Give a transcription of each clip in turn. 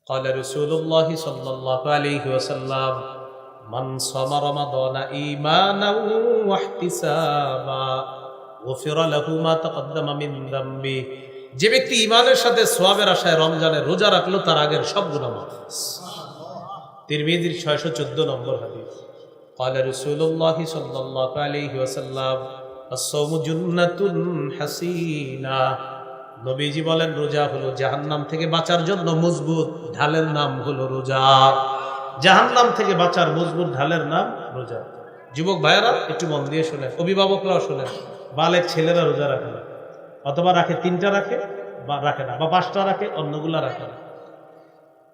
قال رسول الله صلى الله عليه وسلم من صام رمضان إيمانا واحتسابا غفر له ما تقدم من ذنبه। যে ব্যক্তি ঈমানের সাথে সওয়াবের আশায় রমজানের রোজা রাখলো তার আগের সব গুনাহ মাফ। তিরমিজির 614 নম্বর হাদিস। قال رسول الله صلى الله عليه وسلم الصوم جنة حصينة। নবীজি বলেন রোজা হলো জাহান্নাম থেকে বাঁচার জন্য মজবুত ঢালের নাম হলো রোজা। জাহান্নাম থেকে বাঁচার মজবুত ঢালের নাম রোজা। যুবক ভাইয়েরা একটু মন দিয়ে শোনেন, অভিভাবকরাও শোনেন। বালেক ছেলেরা রোজা রাখে না, অথবা রাখে 3টা রাখে বা রাখে না, বা 5টা রাখে, অন্যগুলা রাখে না।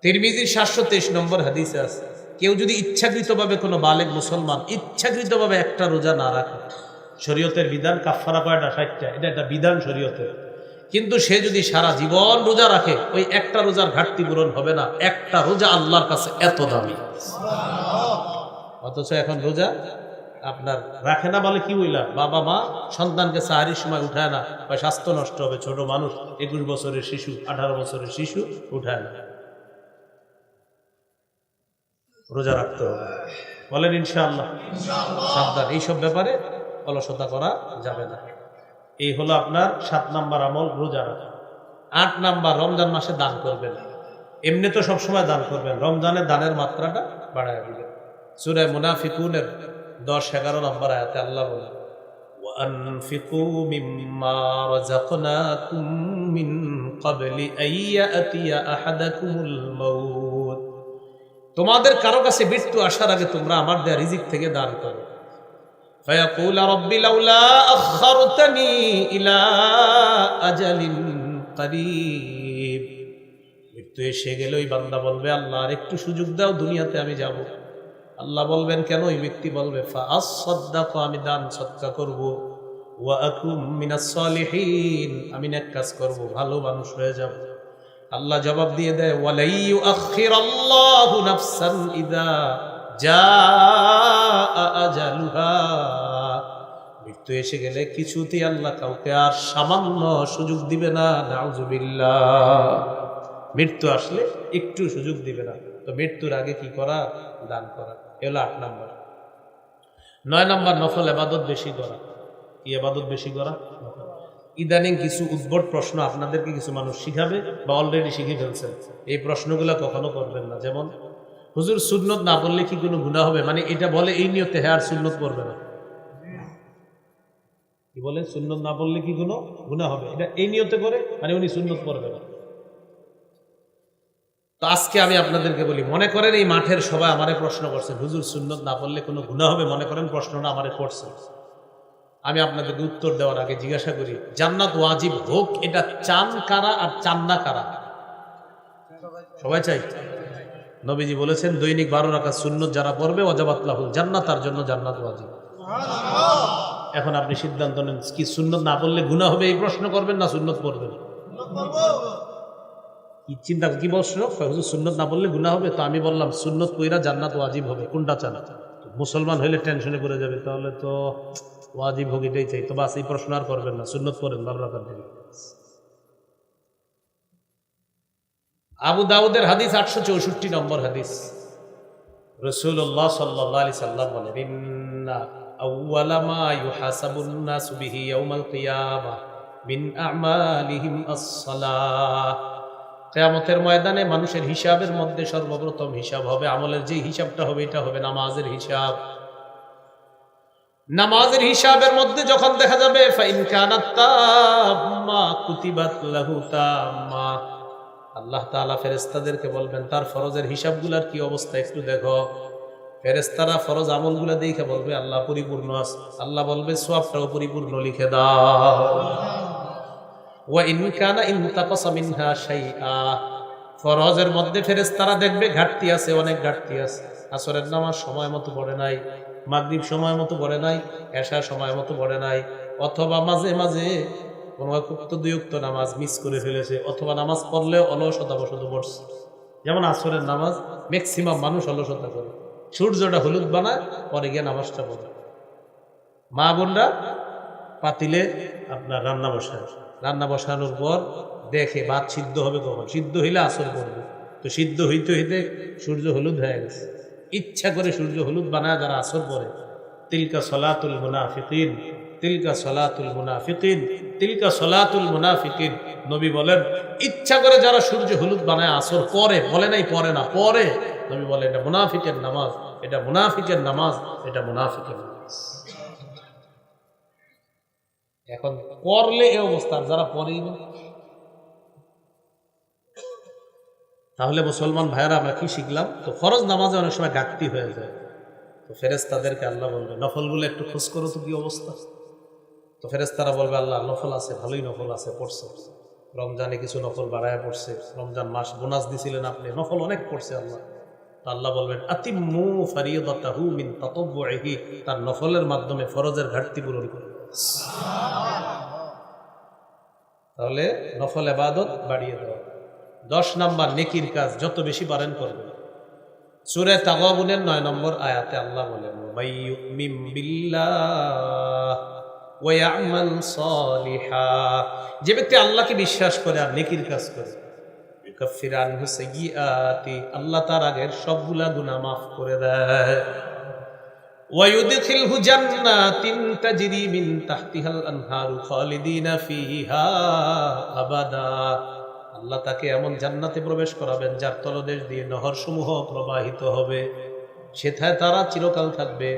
তিরমিজির 723 নম্বর হাদিসে আছে, কেউ যদি ইচ্ছাকৃতভাবে কোনো বালেক মুসলমান ইচ্ছাকৃতভাবে একটা রোজা না রাখে, শরীয়তের বিধান কাফারা কয়টা? 60টা। এটা একটা বিধান শরীয়তের। কিন্তু সে যদি সারা জীবন রোজা রাখে, ওই একটা রোজার ঘাটতি পূরণ হবে না। একটা রোজা আল্লাহর কাছে এত দামি। অথচ এখন রোজা আপনার রাখে না বলে কি বললাম, বাবা মা সন্তানকে সাহারির সময় উঠায় না, বা স্বাস্থ্য নষ্ট হবে, ছোট মানুষ, 21 বছরের শিশু, 18 বছরের শিশু উঠায় না। রোজা রাখতে হবে, বলেন ইনশাআল্লাহ। সাবধান, এইসব ব্যাপারে অলসতা করা যাবে না। এই হলো আপনার 7 নাম্বার আমল, রোজা রাখা। 8 নাম্বার, রমজান মাসে দান করবেন। এমনি তো সবসময় দান করবেন, রমজানে দানের মাত্রাটা বাড়ায় দিবেন। সূরা মুনাফিকুনের 10-11 নম্বর আয়াতে আল্লাহ বলেন, ওয়ানফিকু মিম্মা রাযাকনাকুম মিন ক্বাবলি আইয়াতিয়া আহাদাকুমুল মাউত। তোমাদের কারো কাছে মৃত্যু আসার আগে তোমরা আমার দেয়া রিজিক থেকে দান করো। فيقول رب لولا أخرتني إلى أجل قريب। মৃত্যু এসে গেলে ওই বান্দা বলবে, আল্লাহ আর একটু সুযোগ দাও, দুনিয়াতে আমি যাব। আল্লাহ বলবেন কেন? ওই ব্যক্তি বলবে, ফাআসসাদদাকু, আমি দান সদকা করব, ওয়া আকুম মিনাস সালিহিন, আমি নেক কাজ করব, ভালো মানুষ হয়ে যাব। আল্লাহ জবাব দিয়ে দেয়, ওয়ালাই ইউআখিরাল্লাহু নাফসান ইযা আজালুহা। মৃত্যু এসে গেলে কিছুতেই আল্লাহ কাউকে আর সামান্য সুযোগ দিবে না। নাউজুবিল্লাহ। মৃত্যু আসলে একটু সুযোগ দিবে না। তো মৃত্যুর আগে কি করা? দান করা। এগুলো 8 নাম্বার। 9 নাম্বার, নফল ইবাদত বেশি করা। কি ইবাদত বেশি করা? ইদানিং কিছু উদ্ভট প্রশ্ন আপনাদেরকে কিছু মানুষ শিখাবে, বা অলরেডি শিখে ফেলছেন। এই প্রশ্নগুলো কখনো করবেন না। যেমন, হুজুর সুন্নত না বললে কি কোনো গুনাহ হবে? মানে এটা বলে এই নিয়তে, হ্যাঁ আর সুন্নত পড়বে না। কি বলে? সুন্নত না বললে কি কোনো গুনাহ হবে, এটা এই নিয়তে করে, মানে উনি সুন্নত পড়বে না। তো আজকে আমি আপনাদেরকে বলি, মনে করেন এই মাঠের সবাই আমারে প্রশ্ন করছেন, হুজুর সুন্নত না পড়লে কোনো গুনাহ হবে, মনে করেন প্রশ্নটা আমারে করছে। আমি আপনাদেরকে উত্তর দেওয়ার আগে জিজ্ঞাসা করি, জান্নাত ওয়াজিব হোক এটা চান কারা আর চান না কারা? সবাই চাই। নবীজি বলেছেন, দৈনিক 12 রাকাত সুন্নত যারা পড়বে ওয়াজাবাত লাহুল জান্নাত, তার জন্য জান্নাত ওয়াজিব। এখন আপনি সিদ্ধান্ত নেন, কি সুন্নত না পড়লে গুনাহ হবে এই প্রশ্ন করবেন, না সুন্নত পড়বেন? কি চিন্তা, কি প্রশ্ন? সুন্নত না পড়লে গুনাহ হবে। তো আমি বললাম সুন্নত পড়া জান্নাত ওয়াজিব হবে, কোনটা চান? মুসলমান হইলে টেনশনে পড়ে যাবে, তাহলে তো ওয়াজিব হোক এটাই চাই। তো বাস, এই প্রশ্ন আর করবেন না, সুন্নত পড়েন 12 রাকাত দিন। আবু দাউদের হাদিস 864 নম্বর হাদিস। রাসূলুল্লাহ সাল্লাল্লাহু আলাইহি সাল্লাম বলেন, ইন্না আউওয়ালা মা ইউহাসাবুন নাসু বিহি ইয়াউমাল কিয়ামাহ মিন আমালিহিম আস-সালাহ। কিয়ামতের ময়দানে মানুষের হিসাবের মধ্যে সর্বপ্রথম হিসাব হবে, আমলের যে হিসাবটা হবে এটা হবে নামাজের হিসাব। নামাজের হিসাবের মধ্যে যখন দেখা যাবে ফাইন কানাত তাম্মা কুতিবাত লাহু তাম্মা, আল্লাহ তাআলা ফেরেশতাদেরকে বলবেন তার ফরজের হিসাবগুলোর কি অবস্থা একটু দেখো। ফেরেশতারা ফরজ আমলগুলো দেখে বলবে আল্লাহ পরিপূর্ণ আছে। আল্লাহ বলবে সওয়াবটাও পরিপূর্ণ লিখে দাও। ওয়া ইন কানা ইনতাকাসা মিনহা শাইআ, ফরজের মধ্যে ফেরেশতারা দেখবে ঘাটতি আছে, অনেক ঘাটতি আছে। আসরের নামাজ সময় মতো পড়ে নাই, মাগরিব সময় মতো পড়ে নাই, এশা সময় মতো পড়ে নাই, অথবা মাঝে মাঝে কোনো একটু দুই উক্ত নামাজ মিস করে ফেলেছে, অথবা নামাজ পড়লেও অলসতাবশত পড়ছে। যেমন আসরের নামাজ ম্যাক্সিমাম মানুষ অলসতা করে, সূর্যটা হলুদ বানায়, পরে গিয়ে নামাজটা পড়ে। মা বোনরা পাতিলে আপনার রান্না বসানোর পর দেখে ভাত সিদ্ধ হবে কখন, সিদ্ধ হইলে আসর পড়বে, তো সিদ্ধ হইতে হইতে সূর্য হলুদ হয়ে গেছে। ইচ্ছা করে সূর্য হলুদ বানায় যারা আসর পরে, তিলকা সলাতুল মুনাফিকিন, তিলকা সলাতুল মুনাফিকিন, তিলকা সলাতুল মুনাফিকিন। নবী বলেন ইচ্ছা করে যারা সূর্য হলুদ বানায় আসর পরে, বলে নাই পরে না, পরে, নবী বলে এটা মুনাফিকের নামাজ, এটা মুনাফিকের নামাজ, এটা মুনাফিকের নামাজ। এখন পড়লে এই অবস্থা, যারা পড়েই না, তাহলে মুসলমান ভাইয়েরা আমরা কি শিখলাম? তো ফরজ নামাজে অনেক সময় ঘাটতি হয়ে যায়, তো ফেরেশতাদেরকে আল্লাহ বলবে নফলগুলো একটু খোঁজ করো তো কি অবস্থা। তো ফেরেশতারা বলবে আল্লাহ নফল আছে, ভালোই নফল আছে, পড়ছে, রমজানে কিছু নফল বাড়ায় পড়ছে, রমজান মাস বোনাস দিছিলেন আপনি, নফল অনেক পড়ছে আল্লাহ। তো আল্লাহ বলবেন আতিম্মু ফারিয়াদাতাহু মিন তাতাব্বুইহি, তার নফলের মাধ্যমে ফরজের ঘাটতি পূরণ করবে। তাহলে নফল ইবাদত বাড়িয়ে দাও। 10 নাম্বার নেকির কাজ যত বেশি পারেন করবেন। সূরা তাগাবুনের 9 নম্বর আয়াতে আল্লাহ বলেন মাইয়ুমিন বিল্লাহ ওয়া ইয়ামাল সালিহা, যে ব্যক্তি আল্লাহকে বিশ্বাস করে আর নেকির কাজ করে, ইউকাফির আনহু সাইয়্যাতি, আল্লাহ তার আগের সবগুলা গুনাহ মাফ করে দেয়। ওয়া ইউদখিলহু জান্নাতিন তাজরি মিন তাহতিহাল আনহারু খালিদিনা ফিহা আবাদা, আল্লাহ তাকে এমন জান্নাতে প্রবেশ করাবেন যার তলদেশ দিয়ে নহরসমূহ প্রবাহিত হবে, সেথায় তারা চিরকাল থাকবে।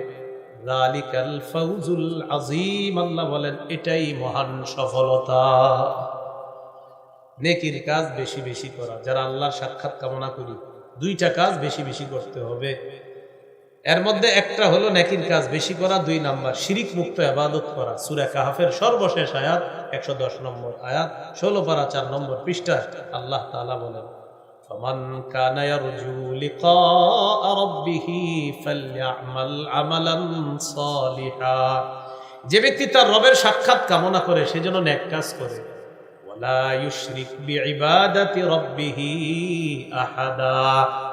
যালিকাল ফাউজুল আযীম, আল্লাহ বলেন এটাই মহান সফলতা। নেকির কাজ বেশি বেশি করা, যারা আল্লাহর সাক্ষাৎ কামনা করি 2টা কাজ বেশি বেশি করতে হবে। এর মধ্যে একটা হলো নেকির কাজ বেশি করা, 2 নাম্বার শিরিক মুক্ত ইবাদত করা। সূরা কাহফের সর্বশেষ আয়াত 110 নম্বর আয়াত, 16 পারা 4 নম্বর পৃষ্ঠায় আল্লাহ তাআলা বলেন ফামান কানা ইয়ারজু লিকা রাব্বিহি ফালইআমাল আমালান সালিহা, যে ব্যক্তি তার রবের সাক্ষাৎ কামনা করে সে যেন নেক কাজ করে। ওয়ালা ইউশরিক বিইবাদাতি রাব্বিহি আহাদা,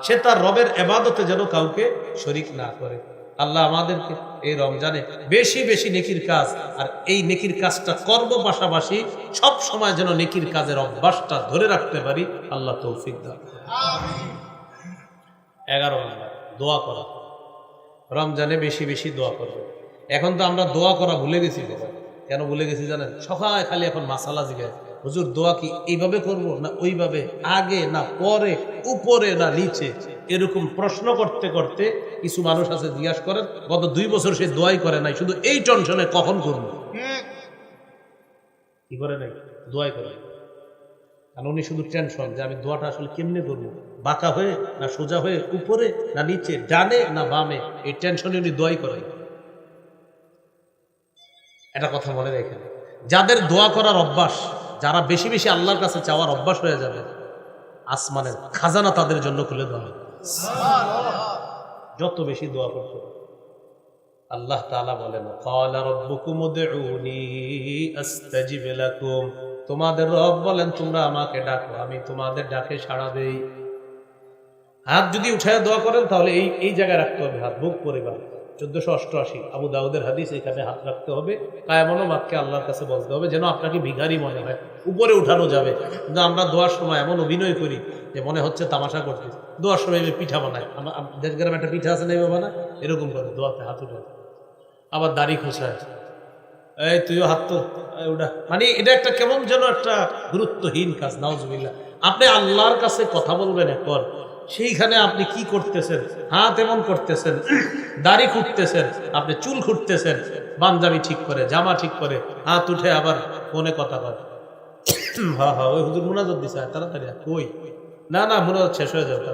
সে তার রবের ইবাদতে যেন কাউকে শরীক না করে। আল্লাহ আমাদেরকে এই রমজানে বেশি বেশি নেকির কাজ, আর এই নেকির কাজটা করব, পাশাপাশি সব সময় যেন নেকির কাজের অভ্যাসটা ধরে রাখতে পারি, আল্লাহ তৌফিক দান। আমিন। 11 নম্বর দোয়া করা। রমজানে বেশি বেশি দোয়া করব। এখন তো আমরা দোয়া করা ভুলে গেছি। কেন ভুলে গেছি জানেন? সকালে খালি এখন মাসালা জিজ্ঞাসা, হুজুর দোয়া কি এইভাবে করব না ওইভাবে, আগে না পরে, উপরে না নিচে, এরকম প্রশ্ন করতে করতে কিছু মানুষ আছে জিজ্ঞাসা করেন গত 2 বছর সে দোয়াই করে নাই, শুধু এই টেনশনে কখন করব, কি করে নাই, দোয়াই করে। কারণ উনি শুধু টেনশন যে আমি দোয়াটা আসলে কেমনে করবো, বাঁকা হয়ে না সোজা হয়ে, উপরে না নিচে, ডানে না বামে, এই টেনশনে উনি দোয়াই করে। এটা কথা মনে রেখেন, যাদের দোয়া করার অভ্যাস, যারা বেশি বেশি আল্লাহর কাছে চাওয়ার অভ্যাস হয়ে যাবে, আসমানের খাজানা তাদের জন্য খুলে দেওয়া হবে। যত বেশি দোয়া করতে। আল্লাহ তাআলা বলেন ক্বালা রাব্বুকুম উদউনি আস্তাজিব লাকুম, তোমাদের রব বলেন তোমরা আমাকে ডাকো, আমি তোমাদের ডাকে সাড়া দেই। হাত যদি উঠায় দোয়া করেন তাহলে এই জায়গায় রাখতে হবে হাত, বুক পরিবার। 1488 আবু দাউদের হাদিস, এখানে হাত রাখতে হবে, কায়ামনো বাক্যে আল্লাহর কাছে বলতে হবে, যেন আপনাকে ভিখারি মনে হয়। উপরে উঠানো যাবে, কিন্তু আমরা দোয়ার সময় এমন অভিনয় করি যে মনে হচ্ছে তামাশা করতে। দোয়ার সময় পিঠা বানায়, দেশ গ্রামে একটা পিঠা আছে না, বানায় এরকম করে দোয়াতে হাত উঠায়, আবার দাড়ি খোঁচায়, এই তুইও হাত তো ওটা, মানে এটা একটা কেমন যেন একটা গুরুত্বহীন কাজ। নাউজুবিল্লাহ। আপনি আল্লাহর কাছে কথা বলবেন এখন, সেইখানে আপনি কি করতেছেন, হাত এমন করতেছেন, দাড়ি খুঁটতেছেন, আপনি চুল খুঁটতেছেন, পাঞ্জাবি ঠিক করে, জামা ঠিক করে, হাত উঠে আবার ফোনে কথা বলে, হ্যাঁ হ্যাঁ ওই হুজুর মুনাজাত দিছে তাড়াতাড়ি, কই না না মুনাজাত শেষ হয়ে যাবে,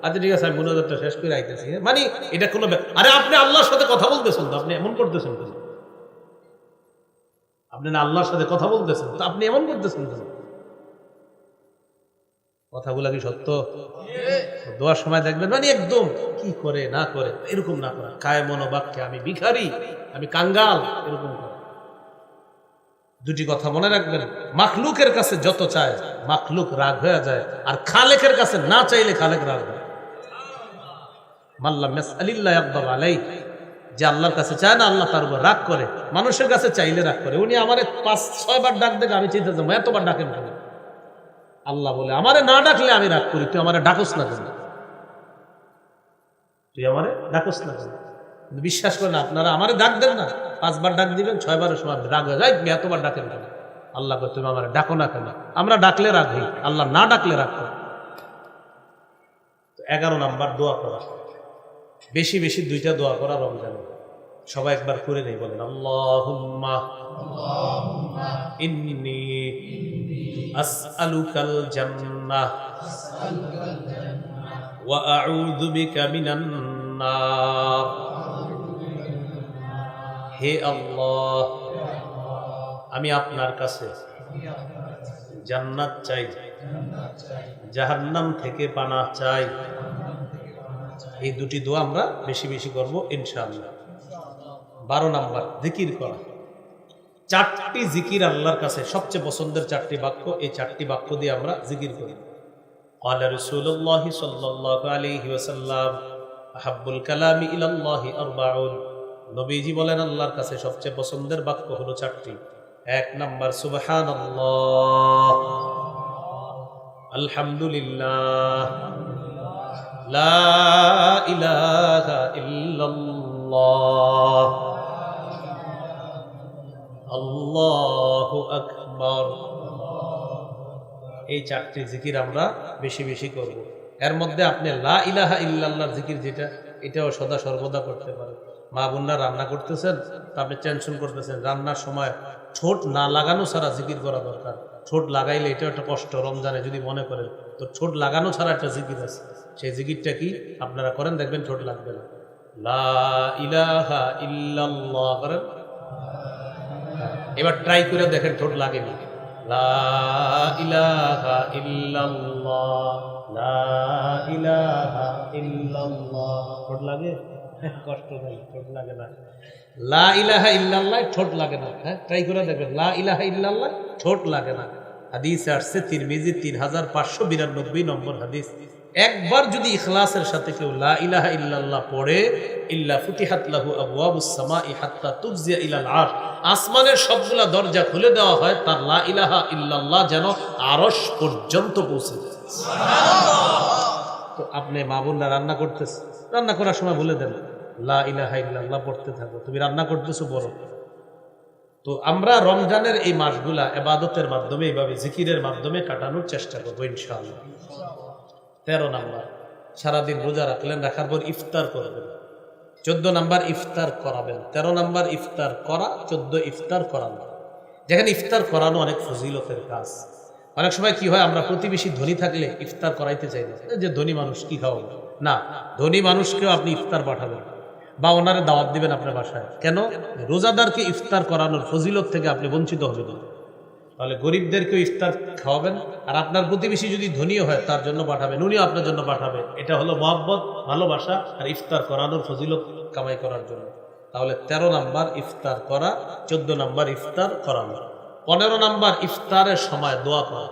আচ্ছা ঠিক আছে আমি মুনাজাতটা শেষ করে আইতেছি। মানে এটা কোনো, আরে আপনি আল্লাহর সাথে কথা বলতেছেন তো, আপনি এমন করতেছেন তো, আপনি না আল্লাহর সাথে কথা বলতেছেন তো আপনি এমন করতেছেন তো। কথাগুলা কি সত্য? দোয়ার সময় দেখবেন মানে একদম কি করে না করে এরকম না করা, কায় মনোবাক্যে আমি ভিখারি, আমি কাঙ্গাল, এরকম করে। 2টি কথা মনে রাখবেন, মাখলুকের কাছে যত চায় মাখলুক রাগ হয়ে যায়, আর খালেকের কাছে না চাইলে খালেক রাগ হয়। মাল্লাম ইয়াসআলিল্লাহ ইয়াগদাব আলাইহি, যে আল্লাহর কাছে চায় না আল্লাহ তার উপর রাগ করে, মানুষের কাছে চাইলে রাগ করে। উনি আমারে 5-6 বার ডাক দেখে আমি চিন্তা করলাম এতবার ডাকেন কেন, আল্লাহ বলে আমারে না ডাকলে আমি রাগ করি, তুই আমারে ডাকস না কেন, তুই আমারে ডাকস না কেন? বিশ্বাস করেন আপনারা আমারে ডাক দেন না, 5 বার ডাক দিবেন, 6 বারের সময় রাগ হয়ে যায়, এতবার ডাকেন কেন? আল্লাহ কয় তুমি আমারে ডাকো না কেন? আমরা ডাকলে রাগ হই, আল্লাহ না ডাকলে রাগ করে। 11 নাম্বার দোয়া করা, বেশি বেশি 2টা দোয়া করা রমজানে। সবাই একবার করে নেই, বলেন আল্লাহুম্মা ইন্নী আসআলুকাল জান্নাহ ওয়া আউযু বিকা মিনান নার। হে আল্লাহ, আমি আপনার কাছে জান্নাত চাই, জাহান্নাম থেকে পানাহ চাই। এই 2টি দোয়া আমরা বেশি বেশি করব ইনশাআল্লাহ। 12 নাম্বার জিকির করা। 4টি জিকির আল্লাহর কাছে সবচেয়ে পছন্দের 4টি বাক্য, এই 4টি বাক্য দিয়ে আমরা জিকির করি। ক্বালা রাসূলুল্লাহ সাল্লাল্লাহু আলাইহি ওয়াসাল্লাম আহাব্বুল কালামি ইলাল্লাহি আরবাউন। নবীজি বলেন আল্লাহর কাছে সবচেয়ে পছন্দের বাক্য হলো 4টি। 1 নাম্বার সুবহানাল্লাহ, আলহামদুলিল্লাহ, লা ইলাহা ইল্লাল্লাহ, আল্লাহু আকবার। এই 4টি জিকির আমরা বেশি বেশি করব। এর মধ্যে আপনি লা ইলাহা ইল্লাল্লাহর জিকির যেটা, এটাও সদা সর্বদা করতে পারেন। মা বোনরা রান্না করতেছেন, তা আপনি টেনশন করতেছেন, রান্নার সময় ঠোঁট না লাগানো ছাড়া জিকির করা দরকার। ঠোঁট লাগাইলে এটা একটা কষ্ট, রমজানে যদি মনে করেন, তো ঠোঁট লাগানো ছাড়া একটা জিকির আছে, সেই জিকিরটা কি আপনারা করেন, দেখবেন ঠোঁট লাগবে না। লা ইলাহা ইল্লাল্লাহ করেন, এবার ট্রাই করে দেখেন ঠোঁট লাগেনি। লা ইলাহা ইল্লাল্লাহ, লা ইলাহা ইল্লাল্লাহ, ঠোঁট লাগে? কষ্ট নাই, ঠোঁট লাগে না। লা ইলাহা ইল্লাল্লাহ ঠোঁট লাগে না। হ্যাঁ, ট্রাই করে দেখবেন, লা ইলাহা ইল্লাল্লাহ ঠোঁট লাগে না। হাদিসে আসছে তিরমিজি 3592 নম্বর হাদিস। একবার যদি ইখলাসের সাথে কেউ লা ইলাহা ইল্লাল্লাহ পড়ে, ইল্লা ফুতিহাত লাহু আবওয়াবুস সামাই হাত্তা তুফজিয়া ইলাল আরশ, আসমানের সবগুলা দরজা খুলে দেওয়া হয়, তার লা ইলাহা ইল্লাল্লাহ যেন আরশ পর্যন্ত পৌঁছে যায়। তো আপনি মা বোনরা রান্না করতেছেন, রান্না করার সময় বলে দেন লা ইলাহা ইল্লাল্লাহ পড়তে থাকো, তুমি রান্না করতেছো বড়। তো আমরা রমজানের এই মাসগুলা ইবাদতের মাধ্যমে, এইভাবে জিকিরের মাধ্যমে কাটানোর চেষ্টা করবো ইনশাআল্লাহ। 13 নাম্বার, সারাদিন রোজা রাখলেন, রাখার পর ইফতার করবেন। 14 নাম্বার ইফতার করাবেন। 13 নাম্বার ইফতার করা, 14 ইফতার করানো। যেখানে ইফতার করানো অনেক ফজিলতের কাজ। অনেক সময় কি হয়, আমরা প্রতিবেশী ধনী থাকলে ইফতার করাইতে চাই না, যে ধনী মানুষ কি খাওয়াবো না, ধনী মানুষকেও আপনি ইফতার পাঠাবেন বা ওনারে দাওয়াত দিবেন আপনার বাসায়। কেন? রোজাদারকে ইফতার করানোর ফজিলত থেকে আপনি বঞ্চিত হবেন। তাহলে গরিবদেরকেও ইফতার খাওয়াবেন, আর আপনার প্রতিবেশী যদি ধনীও হয় তার জন্য পাঠাবেন, উনিও আপনার জন্য পাঠাবে। এটা হলো মহব্বত, ভালোবাসা আর ইফতার করানোর ফজিলত কামাই করার জন্য। তাহলে 13 নাম্বার ইফতার করা, 14 নাম্বার ইফতার করানো। 15 নাম্বার ইফতারের সময় দোয়া করা।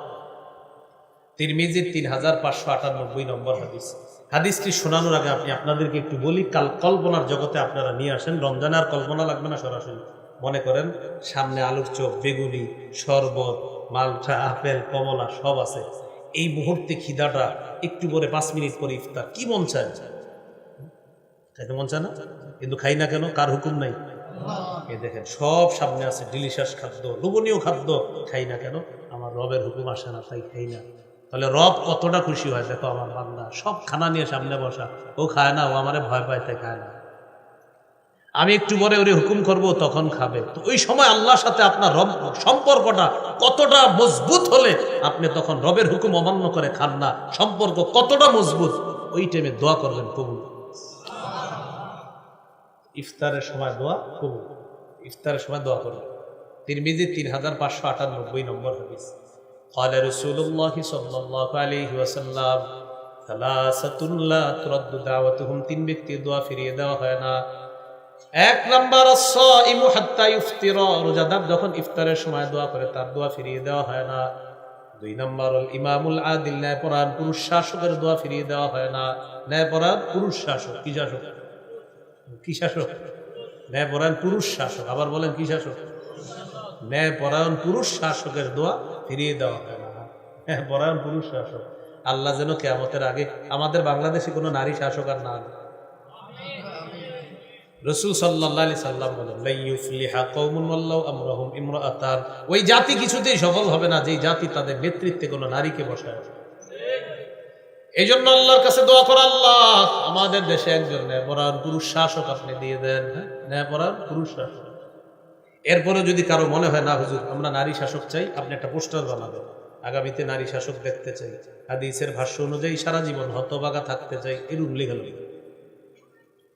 তিরমিজি 3598 নম্বর হাদিস। হাদিসটি শোনানোর আগে আপনি আপনাদেরকে একটু বলি, কাল কল্পনার জগতে আপনারা নিয়ে আসেন। রমজানে আর কল্পনা লাগবে না, সরাসরি মনে করেন সামনে আলুর চপ, বেগুনি, শরবত, মালটা, আপেল, কমলা সব আছে। এই মুহূর্তে খিদাটা একটু পরে 5 মিনিট পরে ইফতার, কি মন চায়? খাইতে মন চায় না? কিন্তু খাই না কেন? কার হুকুম নাই? এই দেখেন সব সামনে আছে, ডিলিশিয়াস খাদ্য, লোভনীয় খাদ্য, খাই না কেন? আমার রবের হুকুম আসে না, তাই খাই না। তাহলে রব কতটা খুশি হয়, দেখো আমার বান্দা সব খানা নিয়ে সামনে বসা, ও খায় না, ও আমারে ভয় পায় তাই খায় না। আমি একটু পরে ওরে হুকুম করব, তখন খাবে। তো ওই সময় আল্লাহর সাথে আপনার রব সম্পর্কটা কতটা মজবুত হলে আপনি তখন রবের হুকুম অমান্য করে খান না, সম্পর্ক কতটা মজবুত, ওই টাইমে দোয়া করবেন কবুল। ইফতারের সময় দোয়া কবুল, ইফতারের সময় দোয়া করবেন। তিরমিজি 3598 নম্বর হাদিস। قال رسول الله صلى الله عليه وسلم ثلاثة لا ترد دعوتهم, 3 ব্যক্তি দোয়া ফিরিয়ে দেওয়া হয় না। 1 নাম্বার as-সাইমু হাত্তা ইফতিরা, রোজাদার যখন ইফতারের সময় দোয়া করে তার দোয়া ফিরিয়ে দেওয়া হয় না। 2 নাম্বার আল ইমামুল আদিল, ন্যায়পরায়ণ পুরুষ শাসকের দোয়া ফিরিয়ে দেওয়া হয় না। ন্যায়পরায়ণ পুরুষ শাসক, কি শাসক? কি শাসক? ন্যায়পরায়ণ পুরুষ শাসক। আবার বলেন কি শাসক? ন্যায়পরায়ণ পুরুষ শাসকের দোয়া ফিরিয়ে দেওয়া হয় না। হ্যাঁ, পরায়ণ পুরুষ শাসক। আল্লাহ যেন কিয়ামতের আগে আমাদের বাংলাদেশে কোনো নারী শাসক আর না আনে। রাসূল সাল্লাল্লাহু আলাইহি সাল্লাম বলেন, লা ইউফলিহা কওমুন ওয়াল্লাহু আমরাহুম ইমরাআতান, ওই জাতি কিছুতেই সফল হবে না যে জাতি তাদের নেতৃত্বে কোনো নারীকে বসায়। এই জন্য আল্লাহর কাছে দোয়া কর, আল্লাহ আমাদের দেশে একজন ন্যায়পরায়ণ পুরুষ শাসক আপনি দিয়ে দেন। হ্যাঁ, ন্যায়পরায়ণ পুরুষ শাসক। এরপরে যদি কারো মনে হয় না হুজুর আমরা নারী শাসক চাই, আপনি একটা পোস্টার বানাবেন, আগামীতে নারী শাসক দেখতে চাই, হাদিসের ভাষ্য অনুযায়ী সারা জীবন হতভাগা থাকতে চাই, এরকম লিখে লিখে।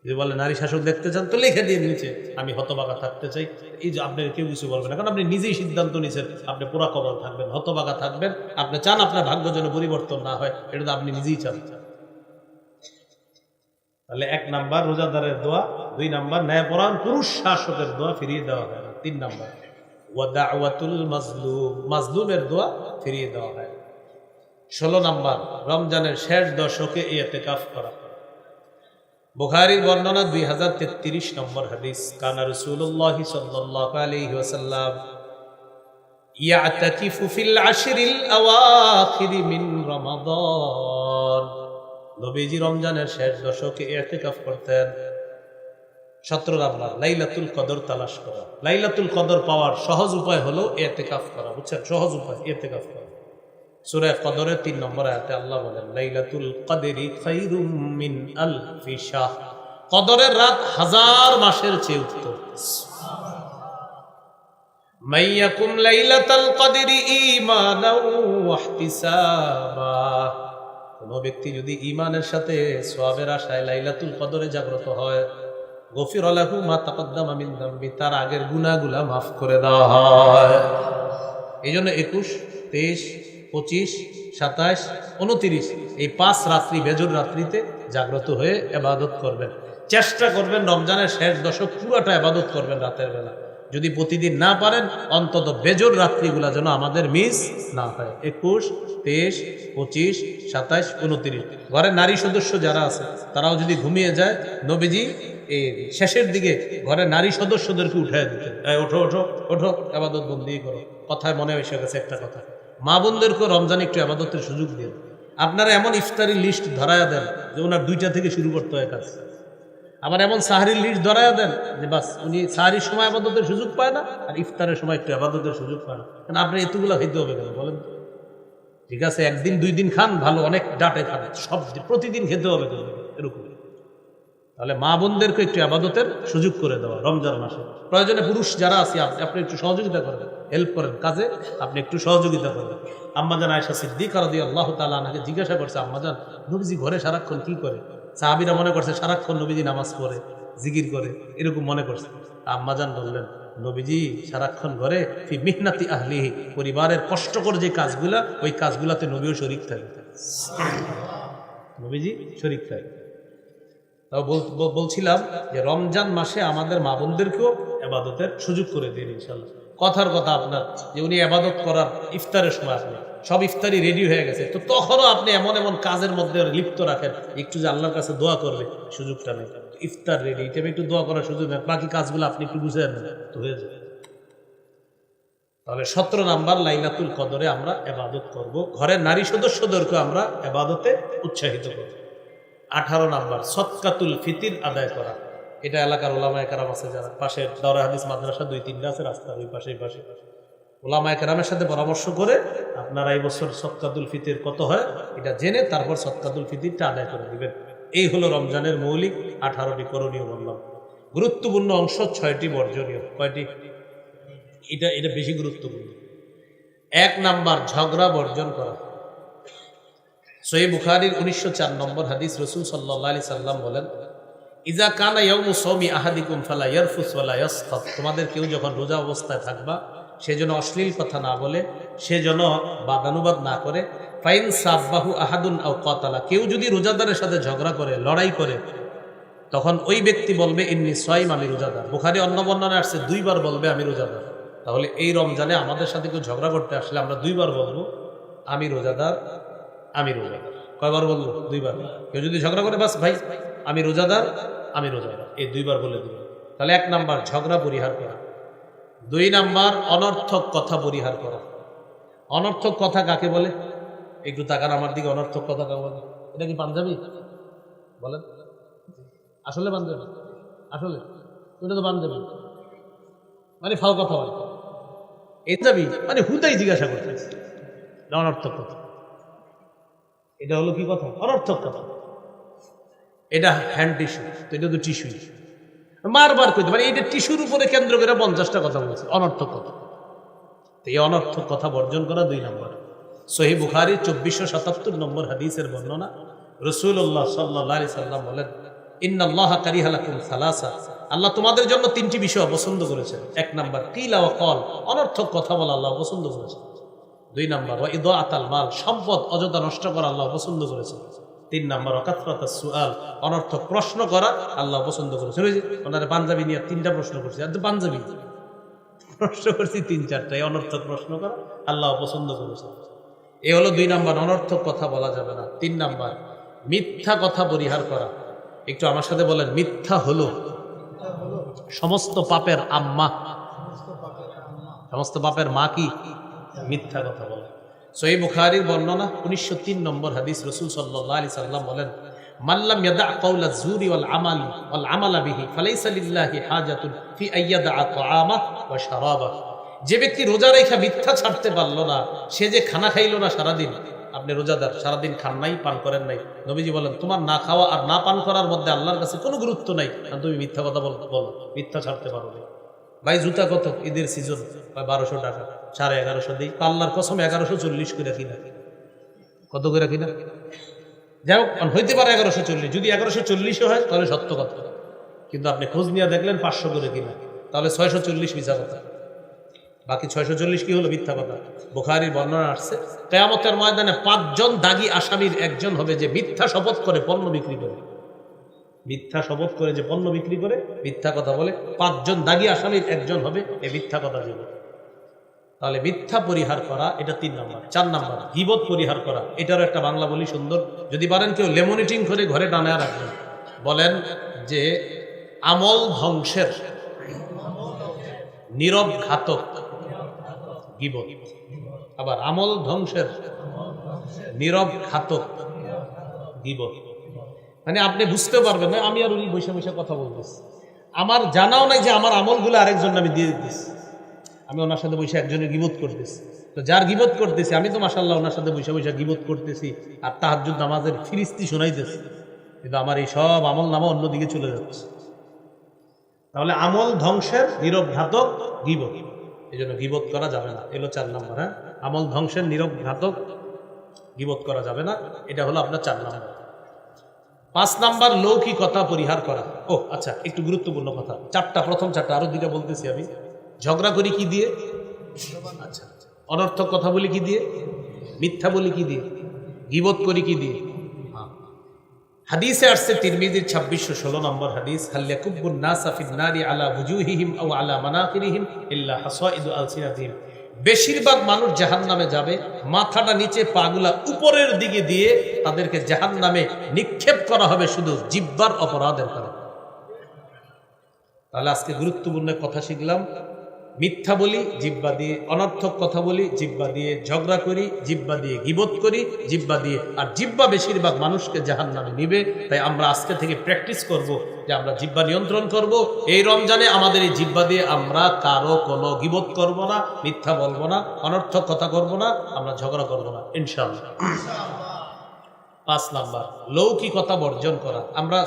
যদি বলে নারী শাসক দেখতে চান তো লিখে দিয়ে নিচে আমি হতভাগা থাকতে চাই। এই যে আপনি কেউ কিছু বলবেন না, কারণ আপনি নিজেই সিদ্ধান্ত নিয়েছেন আপনি পুরা কবল থাকবেন, হতভাগা থাকবেন। আপনি চান আপনার ভাগ্য যেন পরিবর্তন না হয়, এটা তো আপনি নিজেই চান। তাহলে 1 নাম্বার রোজাদারের দোয়া, 2 নাম্বার ন্যায়পরায়ণ পুরুষ শাসকের দোয়া ফিরিয়ে দেওয়া হয় না, 3 নাম্বার ওয়া দাওয়াতুল মাজলুম, মাজলুমের দোয়া ফিরিয়ে দেওয়া হয়। 16 নাম্বার রমজানের শেষ দশকে ইতিকাফ করা। বুখারীর বর্ণনা 2033 নম্বর হাদিস, কানা রাসূলুল্লাহ সাল্লাল্লাহু আলাইহি ওয়াসাল্লাম ইয়াতাকিফু ফিল আশরিল আওয়াখির মিন রমাদান, নবীজি রমজানের শেষ দশকে ইতিকাফ করতেন। 17 নাম্বার লাইলাতুল কদর তালাশ করা। লাইলাতুল কদর পাওয়ার সহজ উপায় হলো ইতিকাফ করা, বুঝছেন? সহজ উপায় ইতিকাফ করা। সূরা কদরের 3 নম্বর আয়াতে আল্লাহ বলেন, লাইলাতুল কদরি খায়রুম মিন আলফি শাহর, কদরের রাত 1000 মাসের চেয়ে উত্তম। মাইয়াকুম লাইলাতুল কদরি ঈমানাও ওয়া ইহতিসাবা, কোন ব্যক্তি যদি ঈমানের সাথে সওয়াবের আশায় লাইলাতুল কদরে জাগ্রত হয়, গফিরা লাহু মা তাকদ্দামা মিন যামবি, তার আগের গুনাহগুলো মাফ করে দেওয়া হয়। এইজন্য 21, 23, 25, 27, 29 এই 5 রাত্রি বেজর রাত্রিতে জাগ্রত হয়ে ইবাদত করবেন। চেষ্টা করবেন রমজানের শেষ দশক পুরোটা ইবাদত করবেন রাতের বেলা। যদি প্রতিদিন না পারেন অন্তত বেজর রাত্রিগুলা যেন আমাদের মিস না হয়। 21, 23, 25, 27, 29 ঘরের নারী সদস্য যারা আছে তারাও যদি ঘুমিয়ে যায়, নবীজি এই শেষের দিকে ঘরের নারী সদস্যদেরকে উঠায় দিতেন, ওঠো ওঠো ওঠো ইবাদত বন্দি করো। কথায় মনে এসে গেছে একটা কথা, মা বোনদেরকেও রমজানে একটু ইবাদতের সুযোগ দিন। আপনারা এমন ইফতারির লিস্ট ধরায়া দেন যে ওনার 2টা থেকে শুরু করতে হয় কাজ, আবার এমন সাহারির লিস্ট ধরায়া দেন যে বাস উনি সাহারির সময় ইবাদতের সুযোগ পায় না আর ইফতারের সময় একটু ইবাদতের সুযোগ পায় না। কারণ আপনি এতগুলো খাইতে হবে কেন বলেন? ঠিক আছে, 1 দিন 2 দিন খান ভালো, অনেক ডাটে খান, সব প্রতিদিন খেতে হবে কেন এরকম? তাহলে মা বোনদেরকে একটু ইবাদতের সুযোগ করে দেওয়া রমজান মাসে। প্রয়োজনে পুরুষ যারা আছে আপনি একটু সহযোগিতা করবেন, হেল্প করেন কাজে, আপনি একটু সহযোগিতা করবেন। আম্মাজান আয়েশা সিদ্দিকা রাদিয়াল্লাহু তাআলা আনহাকে জিজ্ঞাসা করছে, আম্মাজান নবীজি ঘরে সারাক্ষণ কি করে? সাহাবীরা মনে করছে সারাক্ষণ নবীজি নামাজ পড়ে জিকির করে, এরকম মনে করছে। আম্মাজান বললেন, নবীজি সারাক্ষণ ঘরে ফি মিহনাতি আহলিহি, পরিবারের কষ্টকর যে কাজগুলা ওই কাজগুলাতে নবীও শরীক থাকে, নবীজি শরীক থাকে। তাও বলছিলাম যে রমজান মাসে আমাদের মা বোনদেরকেও ইবাদতের সুযোগ করে দিন ইনশাআল্লাহ। কথার কথা আপনার যে উনি ইবাদত করার ইফতারের সময় আপনি সব ইফতারি রেডি হয়ে গেছে, তো তখনও আপনি এমন এমন কাজের মধ্যে লিপ্ত রাখেন একটু যে আল্লাহর কাছে দোয়া করবে, সুযোগটা নেই। ইফতার রেডি, এটা একটু দোয়া করার সুযোগ নেই, বাকি কাজগুলো আপনি একটু বুঝে নেন তো হয়ে যাবে। তাহলে 17 নাম্বার লাইলাতুল কদরে আমরা ইবাদত করব, ঘরের নারী সদস্যদেরকে আমরা ইবাদতে উৎসাহিত করব। 18 নাম্বার সদকাতুল ফিতির আদায় করা। এটা এলাকার ওলামায়ে কেরাম আছে যারা পাশে দাওরা হাদিস মাদ্রাসা 2-3টা আছে রাস্তার ওই পাশে, এই পাশে ওলামায়ে কেরামের সাথে পরামর্শ করে আপনারা এই বছর সদকাতুল ফিতির কত হয় এটা জেনে তারপর সদকাতুল ফিতিরটা আদায় করে দিবেন। এই হলো রমজানের মৌলিক 18টি করণীয় বললাম। গুরুত্বপূর্ণ অংশ 6টি বর্জনীয়। কয়টি? এটা বেশি গুরুত্বপূর্ণ। 1 নাম্বার ঝগড়া বর্জন করা। সহিহ বুখারীর 1904 নম্বর হাদিস, রাসূল সাল্লাল্লাহু আলাইহি সাল্লাম বলেন, ইজা কানা ইয়াউমু সাওমি আহাদিকুম ফালা ইয়ারফুস ওয়ালা ইয়াসখাত, তোমাদের কেউ যখন রোজা অবস্থায় থাকবা সে যেন অশ্লীল কথা না বলে, সে যেন বাদানুবাদ না করে। ফাইন সাব্বাহু আহাদুন আও কাতালা, কেউ যদি রোজাদারের সাথে ঝগড়া করে, লড়াই করে, তখন ওই ব্যক্তি বলবে ইন্নী সাইম, আমি রোজাদার। বুখারী অন্য বর্ণনায় আসছে 2 বার বলবে আমি রোজাদার। তাহলে এই রমজানে আমাদের সাথে কেউ ঝগড়া করতে আসলে আমরা 2 বার বলবো আমি রোজাদার, আমি রোজাদার। কয়বার বলবো? 2 বার। কেউ যদি ঝগড়া করে বাস ভাই আমি রোজাদার, আমি রোজাদার, এই 2 বার বলে দিল। তাহলে 1 নাম্বার ঝগড়া পরিহার করা। 2 নাম্বার অনর্থক কথা পরিহার করা। অনর্থক কথা কাকে বলে? একটু তাকান আমার দিকে, অনর্থক কথা বলেন। এটা কি পাঞ্জাবি বলেন? আসলে পাঞ্জাবি? আসলে ওটা তো পাঞ্জাবি, মানে ফাও কথা বলে। এই যাবি মানে হুদাই জিজ্ঞাসা করতেছে, অনর্থক কথা। এটা হলো কি কথা? অনর্থক কথা। এটা হ্যান্ড টিস্যু, তো এটা তো টিস্যুই। বারবার কইতে মানে এটা টিস্যুর উপরে কেন্দ্র করে 50টা কথা বলছে, অনর্থক কথা। তো এই অনর্থক কথা বর্জন করা 2 নম্বর। সহিহ বুখারী 2477 নম্বর হাদিসের বর্ণনা, রাসূলুল্লাহ সাল্লাল্লাহু আলাইহি সাল্লাম বলেন, ইন্নাল্লাহা কারিহা লাকুম সালাসা, আল্লাহ তোমাদের জন্য 3টি বিষয় অপছন্দ করেছেন। 1 নাম্বার কিলা ওয়া কল, অনর্থক কথা বলা আল্লাহ পছন্দ করেছেন। 2 নাম্বার ওয়া ইদাআতাল মাল, সম্পদ অযথা নষ্ট করা আল্লাহ পছন্দ করেছেন। 3 নাম্বার ওয়া কাসরাতাস সুআল, অনর্থক প্রশ্ন করা আল্লাহ পছন্দ করেছেন। ওই যে ওনারে পাঞ্জাবি নিয়ে 3টা প্রশ্ন করছে, আর তো পাঞ্জাবি প্রশ্ন করছি 3-4টা, অনর্থক প্রশ্ন করা আল্লাহ পছন্দ করেছেন। এই হলো 2 নাম্বার, অনর্থক কথা বলা যাবে না। 3 নাম্বার মিথ্যা কথা পরিহার করা। একটু আমার সাথে বলেন, মিথ্যা হলো সমস্ত পাপের আম্মা। সমস্ত পাপের মা কি? মিথ্যা কথা বলে। সহিহ বুখারীর বর্ণনা 1903 নম্বর হাদিস, রাসূল সাল্লাল্লাহু আলাইহি সাল্লাম বলেন, মাল্লাম ইয়াদা কাওলা যুরি ওয়াল আমালা বিহি ফালাইসা লিল্লাহি হাজাতুন ফি আইয়াদা তাআমা ওয়া শারাবা। যে ব্যক্তি রোজা রেখা মিথ্যা ছাড়তে পারলো না, সে যে খানা খাইলো না সারাদিন। আপনি রোজাদার, সারাদিন খান নাই, পান করেন নাই, নবীজি বলেন তোমার না খাওয়া আর না পান করার মধ্যে আল্লাহর কাছে কোনো গুরুত্ব নাই, কারণ তুমি মিথ্যা কথা বলো, মিথ্যা ছাড়তে পারো না। ভাই জুতা কত? ঈদের সিজন 1200 টাকা, 1150 দিই, আল্লাহর কসম 1140 করে কিনা। কত করে কিনা? যাই হোক, হইতে পারে 1140, যদি 1140 হয় তাহলে সত্য কথা, কিন্তু আপনি খোঁজ নিয়ে দেখলেন 500 করে কিনা, তাহলে 640 মিথ্যা কথা। বাকি 640 কি হলো? মিথ্যা কথা। বুখারীর বর্ণনা আসছে, কিয়ামতের ময়দানে 5 জন দাগী আসামির একজন হবে যে মিথ্যা শপথ করে পণ্য বিক্রি করে। মিথ্যা শপথ করে যে পণ্য বিক্রি করে, মিথ্যা কথা বলে, 5 জন দাগী আসামির একজন হবে এই মিথ্যা কথা বলে। তাহলে মিথ্যা পরিহার করা, এটা 3 নম্বর। 4 নম্বর গীবত পরিহার করা। এটারও একটা বাংলা বলি সুন্দর, যদি পারেন কেউ লেমনিটিং করে ঘরে টানা রাখবেন। বলেন যে আমল ধ্বংসের নীরব ঘাতক গীবত। আবার আমল ধ্বংসের নীরব ঘাতক গীবত। মানে আপনি বুঝতে পারবেন না, আমি আর উনি বৈশা বৈশা কথা বলতেছি, আমার জানাও নাই যে আমার আমলগুলো আরেকজন আমি দিয়ে দিতেছি। আমি ওনার সাথে বসে একজনের গীবত করতেছি, তো যার গীবত করতেছি আমি তো মাশাআল্লাহ ওনার সাথে বসে বসে গীবত করতেছি আর তাহাজ্জুদ নামাজের ফিরিস্তি শোনাইতেছি, কিন্তু আমার এই সব আমল নামা অন্যদিকে চলে যাচ্ছে। তাহলে আমল ধ্বংসের নীরব ঘাতক গীবত, এই জন্য গীবত করা যাবে না। এলো 4 নম্বর। হ্যাঁ, আমল ধ্বংসের নীরব ঘাতক গীবত করা যাবে না, এটা হলো আপনার 4 নম্বর। 5 নাম্বার লৌকিকতা পরিহার করা। ও আচ্ছা, একটু গুরুত্বপূর্ণ কথা, 4টা, প্রথম 4টা, আরো 2টা বলতেছি আমি। ঝগড়া করি কি দিয়ে? আচ্ছা, অনর্থক কথা বলি কি দিয়ে? মিথ্যা বলি কি দিয়ে? গীবত করি কি দিয়ে? হাদিসে আসছে তিরমিজির 2616 নম্বর হাদিস, হাল ইয়াকুবুন নাসা ফিন নারি আলা বুজুহিহিম আও আলা মানাকিরিহিম ইল্লা হাসাইদু আলসিনাতিহিম। বেশিরভাগ মানুষ জাহান্নামে যাবে, মাথাটা নিচে, পাগুলা উপরের দিকে দিয়ে তাদেরকে জাহান্নামে নিক্ষেপ করা হবে শুধু জিহ্বার অপরাধের কারণে। তাহলে আজকে গুরুত্বপূর্ণ কথা শিখলাম, মিথ্যা বলি জিহ্বা দিয়ে, অনর্থক কথা বলি জিহ্বা দিয়ে, ঝগড়া করি জিহ্বা দিয়ে, গীবত করি জিহ্বা দিয়ে, আর জিহ্বা বেশিরভাগ মানুষকে জাহান্নামে নিবে। তাই আমরা আজকে থেকে প্র্যাকটিস করব যে আমরা জিহ্বা নিয়ন্ত্রণ করব। এই রমজানে আমাদের এই জিহ্বা দিয়ে আমরা কারো কোনো গীবত করব না, মিথ্যা বলবো না, অনর্থক কথা করব না, আমরা ঝগড়া করব না ইনশাআল্লাহ। 5 নাম্বার লৌকিকতা বর্জন করা। আমরা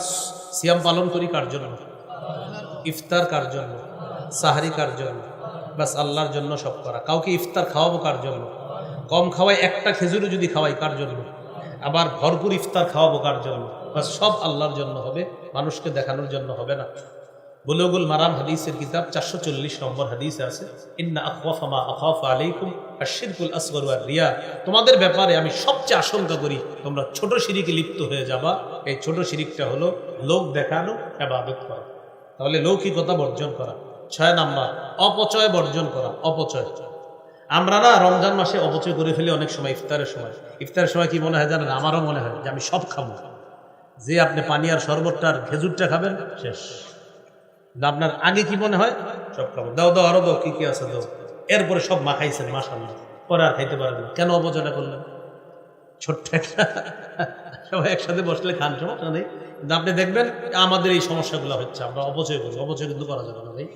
সিয়াম পালন করি কার জন্য? ইফতার কার জন্য? সাহারি কার জন্য? বাস আল্লাহর জন্য সব করা। কাউকে ইফতার খাওয়াবো কার জন্য? কম খাওয়াই, একটা খেজুরও যদি খাওয়াই কার জন্য? আবার ভরপুর ইফতার খাওয়াবো কার জন্য? বাস সব আল্লাহর জন্য হবে, মানুষকে দেখানোর জন্য হবে না। বুলুগুল মারাম হাদিসের কিতাব 440 নম্বর হাদিসে আছে, ইন্না আখওয়াফা মা আখাফু আলাইকুম আশ-শিরকুল আসগর ওয়ার রিয়া। তোমাদের ব্যাপারে আমি সবচেয়ে আশঙ্কা করি তোমরা ছোট শিরকে লিপ্ত হয়ে যাবা। এই ছোট শিরকটা হলো লোক দেখানো, ইবাদত করা। তাহলে লৌকিকতা বর্জন করা। 6 নাম্বার অপচয় বর্জন করা। অপচয়, আমরা না রমজান মাসে অপচয় করে ফেলি অনেক সময়। ইফতারের সময় কি মনে হয় জানেন? আমারও মনে হয় যে আমি সব খাবো, যে আপনি পানি আর শরবতটা আর খেজুরটা খাবেন শেষ। আপনার আগে কি মনে হয়? সব খাবো, দাও দাও আরো দাও, কি কি আছে দাও। এরপরে সব মাখাইছেন মাশাআল্লাহ, পরে আর খাইতে পারেন না। কেন অপচয়টা করলেন? ছোট্ট একটা, সবাই একসাথে বসলে খান, সমস্যা নেই। কিন্তু আপনি দেখবেন আমাদের এই সমস্যাগুলো হচ্ছে, আমরা অপচয় করি। অপচয় কিন্তু করা যাবে না ভাই।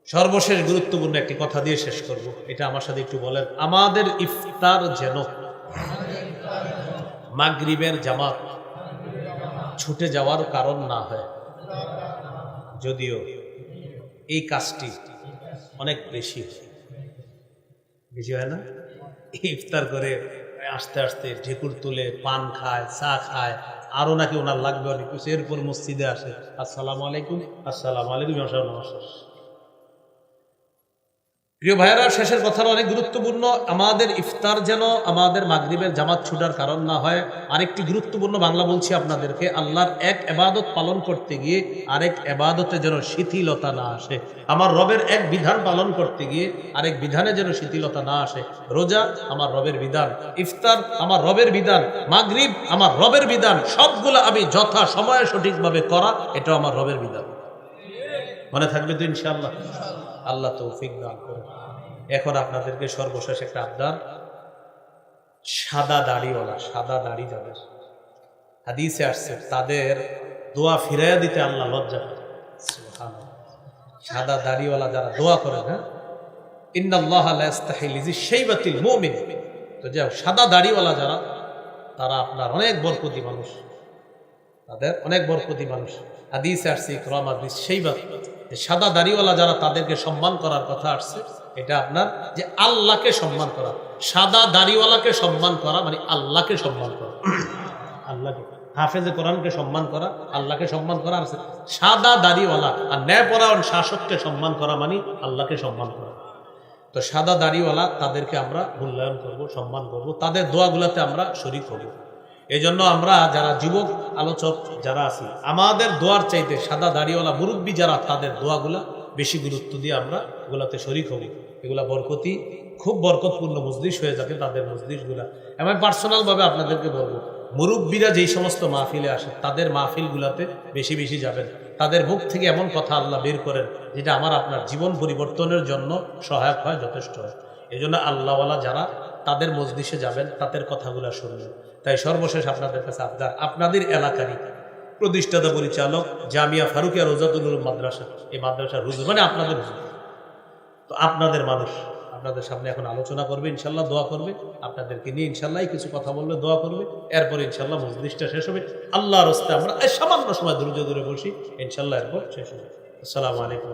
সর্বশেষ গুরুত্বপূর্ণ একটি কথা দিয়ে শেষ করব, এটা আমার সাথে একটু বলেন। আমাদের ইফতার যেন মাগরিবের জামাত ছুটে যাওয়ার কারণ না হয়। যদিও এই কাজটি অনেক বেশি হয় না, ইফতার করে আস্তে আস্তে ঢেকুর তুলে পান খায়, চা খায়, আরো নাকি ওনার লাগবে অনেক কিছু, এরপর মসজিদে আসে, আসসালামু আলাইকুম, আসসালামু আলাইকুম, নমস্কার। প্রিয় ভাইয়েরা, শেষের কথাটা অনেক গুরুত্বপূর্ণ। আমাদের ইফতার যেন আমাদের মাগরিবের জামাত ছুটার কারণ না হয়। আরেকটি গুরুত্বপূর্ণ বাংলা বলছি আপনাদেরকে, আল্লাহর এক ইবাদত পালন করতে গিয়ে আরেক ইবাদতে যেন শিথিলতা না আসে। আমার রবের এক বিধান পালন করতে গিয়ে আরেক বিধানে যেন শিথিলতা না আসে। রোজা আমার রবের বিধান, ইফতার আমার রবের বিধান, মাগরিব আমার রবের বিধান, সবগুলো আমি যথা সময়ে সঠিকভাবে করা, এটা আমার রবের বিধান। মনে থাকবে তো ইনশাআল্লাহ? আল্লাহ তৌফিক দান করে। এখন আপনাদেরকে সর্বশেষ একটা আবদার, সাদা দাড়িওয়ালা, সাদা দাড়ি যাদের, হাদিসে আসছে তাদের দোয়া ফিরাইয়া দিতে আল্লাহ লজ্জা করে। সুবহানাল্লাহ। সাদা দাড়িওয়ালা যারা দোয়া করেন, হ্যাঁ, ইন্নাল্লাহা লা ইস্তাহি লিযাইবাতিল মুমিন, তো যাও সাদা দাড়িওয়ালা যারা, তারা আপনার অনেক বরকতি মানুষ, তাদের অনেক বরকতি মানুষ। হাদিসে আসছে ইকরামা বিশাইবাত, সাদা দাড়িওয়ালা যারা, তাদেরকে সম্মান করার কথা আসছে। এটা আপনার যে আল্লাহকে সম্মান করা, সাদা দাড়িওয়ালাকে সম্মান করা মানে আল্লাহকে সম্মান করা, আল্লাহকে, হাফেজে কোরআনকে সম্মান করা, আল্লাহকে সম্মান করা। আর সাদা দাড়িওয়ালা আর ন্যায়পরায়ণ শাসককে সম্মান করা মানে আল্লাহকে সম্মান করা। তো সাদা দাড়িওয়ালা, তাদেরকে আমরা মূল্যায়ন করব, সম্মান করব, তাদের দোয়াগুলোতে আমরা শরীক হব। এই জন্য আমরা যারা যুবক আলোচক যারা আছি, আমাদের দোয়ার চাইতে সাদা দাড়িওয়ালা মুরব্বী যারা, তাদের দোয়াগুলা বেশি গুরুত্ব দিয়ে আমরা এগুলাতে শরীক হব। এগুলা বরকতি, খুব বরকতপূর্ণ মজলিস হয়ে যাবে তাদের মজলিসগুলা। আমি পার্সোনালভাবে আপনাদেরকে বলবো, মুরব্বীরা যেই সমস্ত মাহফিলে আসে, তাদের মাহফিলগুলাতে বেশি বেশি যাবেন। তাদের মুখ থেকে এমন কথা আল্লাহ বের করেন যেটা আমার আপনার জীবন পরিবর্তনের জন্য সহায়ক হয়, যথেষ্ট হয়। এই জন্য আল্লাহওয়ালা যারা, তাদের মজলিসে যাবেন, তাদের কথাগুলো শুনবেন। তাই সর্বশেষ আপনাদের কাছে আবদার, আপনাদের এলাকারই প্রতিষ্ঠাতা পরিচালক জামিয়া ফারুকিয়া রোজাতুল উলুম মাদ্রাসা, এই মাদ্রাসার হুজুর মানে আপনাদের হুজুর, তো আপনাদের মানুষ আপনাদের সামনে এখন আলোচনা করবে, ইনশাল্লাহ দোয়া করবে, আপনাদেরকে নিয়ে ইনশাল্লাহ কিছু কথা বলবে, দোয়া করবে। এরপর ইনশাল্লাহ মজলিসটা শেষ হবে। আল্লাহর রাস্তায় আমরা সামান্য সময় ধৈর্য ধরে বসি, ইনশাল্লাহ এরপর শেষ হবে। আসসালামু আলাইকুম।